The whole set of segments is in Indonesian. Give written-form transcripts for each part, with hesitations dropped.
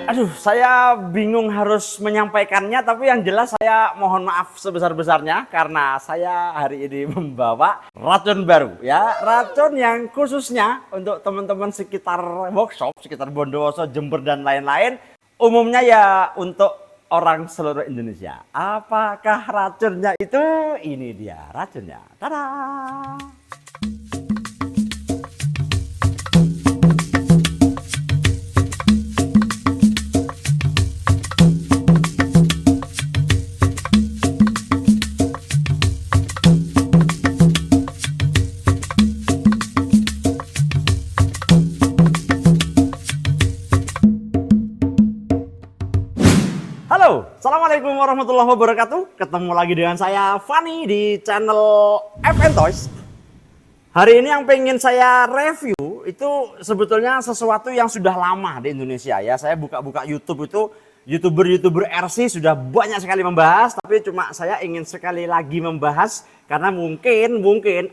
Aduh, saya bingung harus menyampaikannya, tapi yang jelas saya mohon maaf sebesar-besarnya karena saya hari ini membawa racun baru ya. Racun yang khususnya untuk teman-teman sekitar workshop, sekitar Bondowoso, Jember dan lain-lain. Umumnya ya untuk orang seluruh Indonesia. Apakah racunnya itu? Ini dia racunnya. Tada! Halo, Assalamualaikum warahmatullahi wabarakatuh. Ketemu lagi dengan saya Fani di channel FN Toys. Hari ini yang pengen saya review itu sebetulnya sesuatu yang sudah lama di Indonesia ya. Saya buka-buka YouTube itu YouTuber RC sudah banyak sekali membahas, tapi cuma saya ingin sekali lagi membahas karena mungkin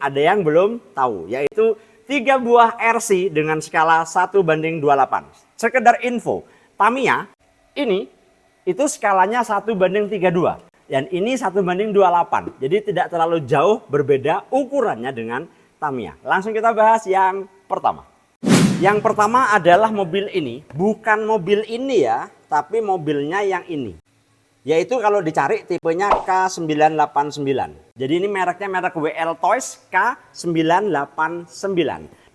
ada yang belum tahu, yaitu 3 buah RC dengan skala 1:28. Sekedar info, Tamiya ini itu skalanya 1:32 dan ini 1:28, jadi tidak terlalu jauh berbeda ukurannya dengan Tamiya. Langsung kita bahas yang pertama. Yang pertama adalah mobil ini, bukan mobil ini ya, tapi mobilnya yang ini, yaitu kalau dicari tipenya K989. Jadi ini mereknya merek WL Toys K989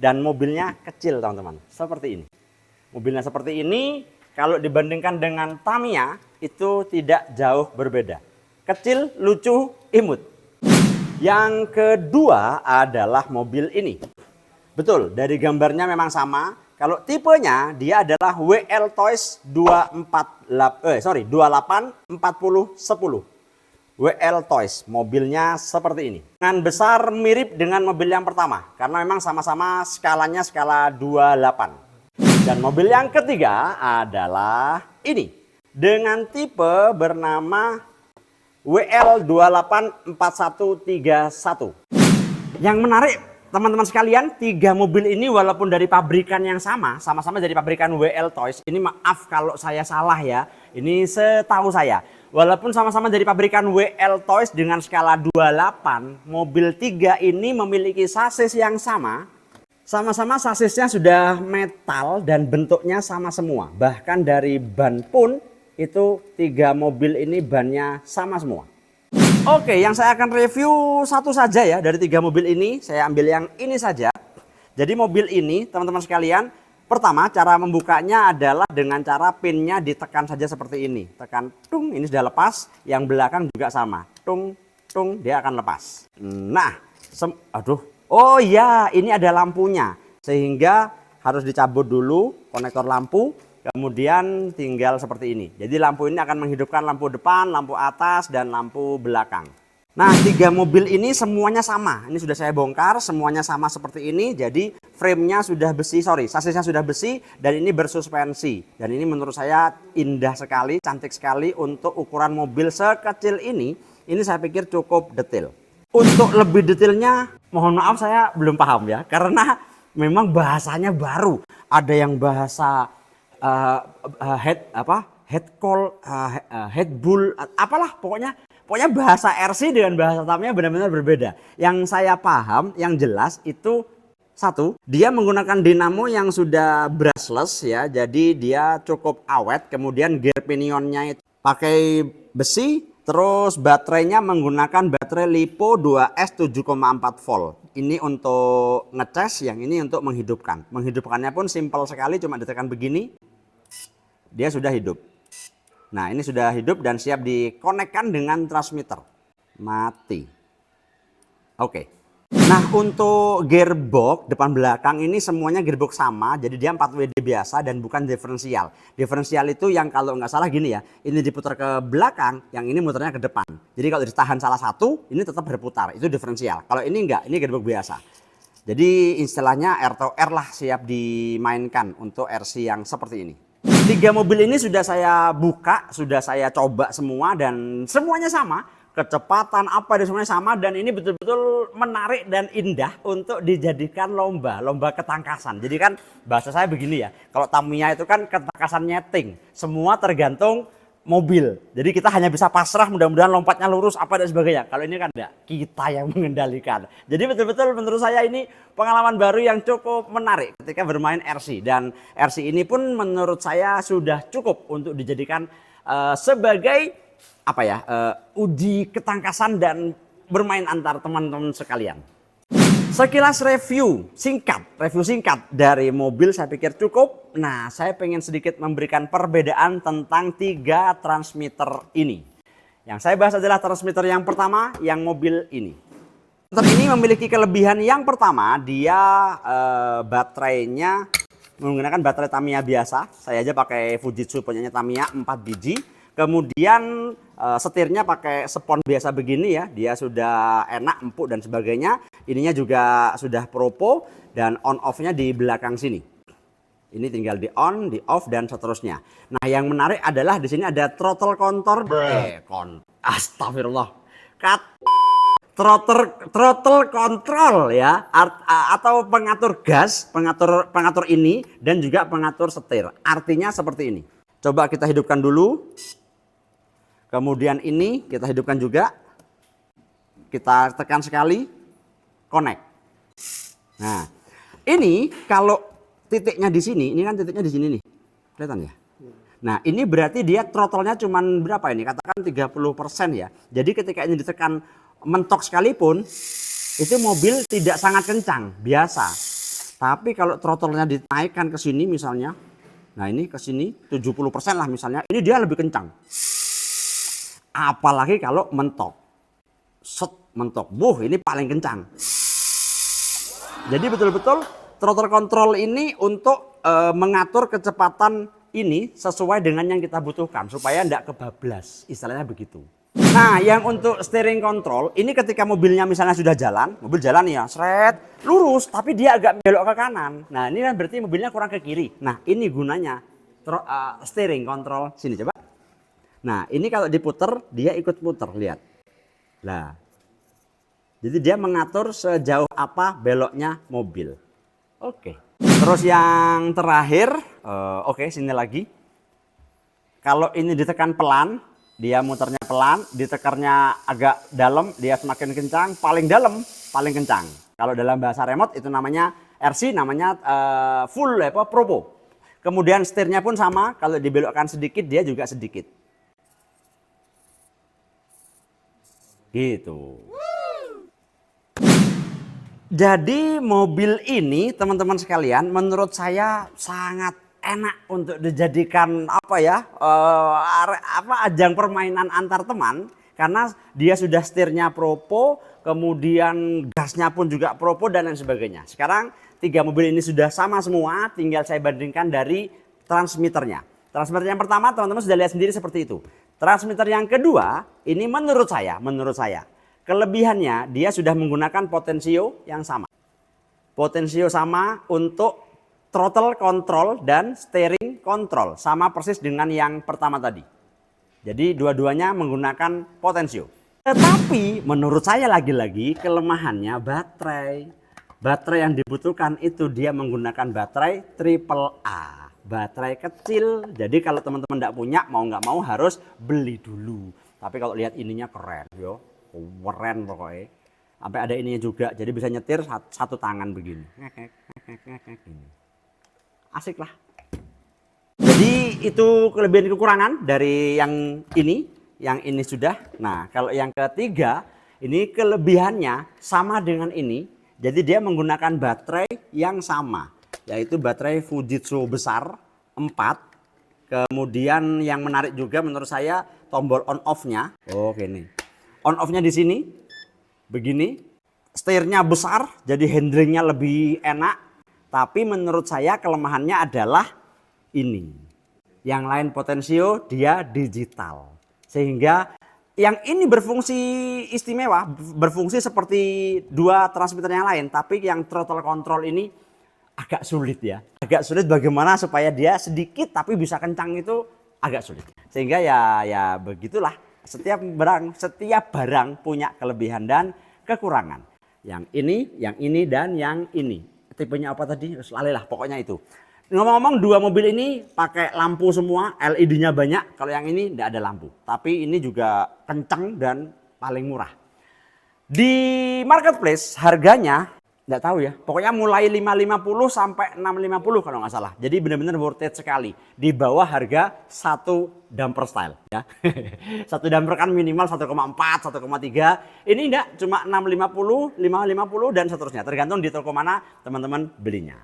dan mobilnya kecil teman-teman, seperti ini. Mobilnya seperti ini. Kalau dibandingkan dengan Tamiya itu tidak jauh berbeda. Kecil, lucu, imut. Yang kedua adalah mobil ini. Betul, dari gambarnya memang sama. Kalau tipenya dia adalah WL Toys 284010. WL Toys, mobilnya seperti ini. Dengan besar mirip dengan mobil yang pertama karena memang sama-sama skalanya skala 28. Dan mobil yang ketiga adalah ini dengan tipe bernama WL284131. Yang menarik teman-teman sekalian, 3 mobil ini walaupun dari pabrikan yang sama-sama dari pabrikan WL Toys. Ini maaf kalau saya salah ya, ini setahu saya. Walaupun sama-sama dari pabrikan WL Toys dengan skala 28, mobil 3 ini memiliki sasis yang sama. Sama-sama sasisnya sudah metal dan bentuknya sama semua. Bahkan dari ban pun itu 3 mobil ini bannya sama semua. Oke, yang saya akan review satu saja ya dari 3 mobil ini. Saya ambil yang ini saja. Jadi mobil ini teman-teman sekalian, pertama cara membukanya adalah dengan cara pinnya ditekan saja seperti ini. Tekan tung, ini sudah lepas. Yang belakang juga sama. Tung, tung, dia akan lepas. Nah, oh ya, ini ada lampunya, sehingga harus dicabut dulu konektor lampu, kemudian tinggal seperti ini. Jadi lampu ini akan menghidupkan lampu depan, lampu atas, dan lampu belakang. Nah, 3 mobil ini semuanya sama. Ini sudah saya bongkar, semuanya sama seperti ini. Jadi frame-nya sudah besi, sasisnya sudah besi, dan ini bersuspensi. Dan ini menurut saya indah sekali, cantik sekali untuk ukuran mobil sekecil ini. Ini saya pikir cukup detail. Untuk lebih detailnya, mohon maaf saya belum paham ya, karena memang bahasanya baru. Ada yang bahasa head bull, apalah pokoknya bahasa RC dengan bahasa Tamiya benar-benar berbeda. Yang saya paham, yang jelas itu satu, dia menggunakan dinamo yang sudah brushless ya, jadi dia cukup awet. Kemudian gear pinionnya itu pakai besi. Terus baterainya menggunakan baterai LiPo 2S 7,4 volt. Ini untuk ngecas, yang ini untuk menghidupkan. Menghidupkannya pun simpel sekali, cuma ditekan begini. Dia sudah hidup. Nah, ini sudah hidup dan siap dikonekkan dengan transmitter. Mati. Oke. Nah, untuk gearbox depan belakang ini semuanya gearbox sama, jadi dia 4WD biasa dan bukan diferensial. Diferensial itu yang kalau nggak salah gini ya, ini diputar ke belakang, yang ini muternya ke depan. Jadi kalau ditahan salah satu, ini tetap berputar, itu diferensial. Kalau ini enggak, ini gearbox biasa. Jadi istilahnya R to R lah, siap dimainkan untuk RC yang seperti ini. 3 mobil ini sudah saya buka, sudah saya coba semua dan semuanya sama. kecepatan apa dan semuanya sama, dan ini betul-betul menarik dan indah untuk dijadikan lomba ketangkasan. Jadi kan bahasa saya begini ya, kalau Tamiya itu kan ketangkasan nyeting, semua tergantung mobil. Jadi kita hanya bisa pasrah, mudah-mudahan lompatnya lurus apa dan sebagainya. Kalau ini kan enggak, kita yang mengendalikan. Jadi betul-betul menurut saya ini pengalaman baru yang cukup menarik ketika bermain RC, dan RC ini pun menurut saya sudah cukup untuk dijadikan sebagai apa ya, uji ketangkasan dan bermain antar teman-teman sekalian. Sekilas review singkat dari mobil saya pikir cukup. Nah, saya pengen sedikit memberikan perbedaan tentang 3 transmitter ini. Yang saya bahas adalah transmitter yang pertama, yang mobil ini. Transmitter ini memiliki kelebihan yang pertama, dia baterainya menggunakan baterai Tamiya biasa. Saya aja pakai Fujitsu punyanya Tamiya 4 biji. Kemudian setirnya pakai spons biasa begini ya, dia sudah enak, empuk dan sebagainya. Ininya juga sudah propo dan on off-nya di belakang sini. Ini tinggal di on, di off dan seterusnya. Nah, yang menarik adalah di sini ada throttle control, astagfirullah. Throttle control ya, atau pengatur gas, pengatur ini dan juga pengatur setir. Artinya seperti ini. Coba kita hidupkan dulu. Kemudian ini kita hidupkan juga. Kita tekan sekali, connect. Nah, ini kalau titiknya di sini, ini kan titiknya di sini nih. Kelihatan ya? Nah, ini berarti dia throttle-nya cuman berapa ini? Katakan 30% ya. Jadi ketika ini ditekan mentok sekalipun, itu mobil tidak sangat kencang, biasa. Tapi kalau throttle-nya dinaikkan ke sini misalnya, nah ini ke sini 70% lah misalnya, ini dia lebih kencang. Apalagi kalau mentok. Mentok. Ini paling kencang. Jadi betul-betul throttle control ini untuk mengatur kecepatan ini sesuai dengan yang kita butuhkan supaya tidak kebablas, istilahnya begitu. Nah, yang untuk steering control ini ketika mobilnya misalnya sudah jalan, mobil jalan ya, seret, lurus, tapi dia agak belok ke kanan. Nah, ini kan berarti mobilnya kurang ke kiri. Nah, ini gunanya steering control. Sini coba. Nah, ini kalau diputer, dia ikut puter, lihat. Nah, jadi dia mengatur sejauh apa beloknya mobil. Oke. Terus yang terakhir, oke, sini lagi. Kalau ini ditekan pelan, dia muternya pelan, ditekarnya agak dalam, dia semakin kencang, paling dalam, paling kencang. Kalau dalam bahasa remote itu namanya RC, namanya full propo. Kemudian setirnya pun sama, kalau dibelokkan sedikit dia juga sedikit. Gitu. Jadi mobil ini teman-teman sekalian menurut saya sangat enak untuk dijadikan ajang permainan antar teman, karena dia sudah setirnya propo, kemudian gasnya pun juga propo dan lain sebagainya. Sekarang 3 mobil ini sudah sama semua, tinggal saya bandingkan dari transmitternya. Transmitter yang pertama teman-teman sudah lihat sendiri seperti itu. Transmitter yang kedua ini menurut saya kelebihannya dia sudah menggunakan potensio yang sama. Potensio sama untuk throttle control dan steering control, sama persis dengan yang pertama tadi. Jadi dua-duanya menggunakan potensio. Tetapi menurut saya lagi-lagi kelemahannya baterai. Baterai yang dibutuhkan itu dia menggunakan baterai AAA. Baterai kecil, jadi kalau teman-teman tidak punya, mau nggak mau harus beli dulu. Tapi kalau lihat ininya keren, keren pokoknya. Sampai ada ininya juga, jadi bisa nyetir satu tangan begini. Asik lah. Jadi itu kelebihan kekurangan dari yang ini sudah. Nah, kalau yang ketiga, ini kelebihannya sama dengan ini. Jadi dia menggunakan baterai yang sama, yaitu baterai Fujitsu besar 4. Kemudian yang menarik juga menurut saya tombol on off-nya. Oke nih. On off-nya di sini. Begini. Setirnya besar, jadi handlingnya lebih enak. Tapi menurut saya kelemahannya adalah ini. Yang lain potensio, dia digital. Sehingga yang ini berfungsi istimewa, berfungsi seperti 2 transmitter yang lain. Tapi yang throttle control ini agak sulit ya. Agak sulit bagaimana supaya dia sedikit tapi bisa kencang, itu agak sulit. Sehingga ya begitulah. Setiap barang punya kelebihan dan kekurangan. Yang ini, dan yang ini. Tipenya apa tadi? Lalelah, pokoknya itu. Ngomong-ngomong, dua mobil ini pakai lampu semua, LED-nya banyak. Kalau yang ini tidak ada lampu. Tapi ini juga kencang dan paling murah. Di marketplace harganya nggak tahu ya, pokoknya mulai 550 sampai 650 kalau nggak salah. Jadi benar-benar worth it sekali. Di bawah harga satu dumper style ya. Satu dumper kan minimal 1,4, 1,3. Ini enggak, cuma 650, 550 dan seterusnya. Tergantung di toko mana teman-teman belinya.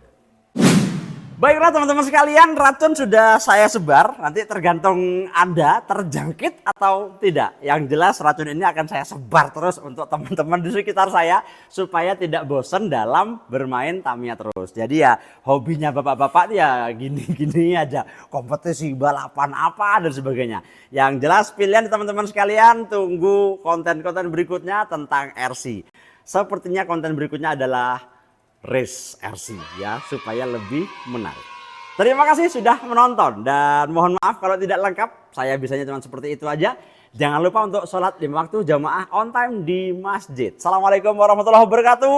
Baiklah teman-teman sekalian, racun sudah saya sebar. Nanti tergantung Anda terjangkit atau tidak. Yang jelas racun ini akan saya sebar terus untuk teman-teman di sekitar saya supaya tidak bosan dalam bermain Tamiya terus. Jadi ya hobinya bapak-bapak ya gini-gini aja. Kompetisi balapan apa dan sebagainya. Yang jelas pilihan teman-teman sekalian, tunggu konten-konten berikutnya tentang RC. Sepertinya konten berikutnya adalah race RC ya, supaya lebih menarik. Terima kasih sudah menonton dan mohon maaf kalau tidak lengkap. Saya bisanya cuma seperti itu aja. Jangan lupa untuk sholat 5 waktu jamaah on time di masjid. Assalamualaikum warahmatullahi wabarakatuh.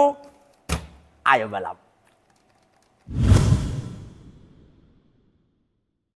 Ayo balap.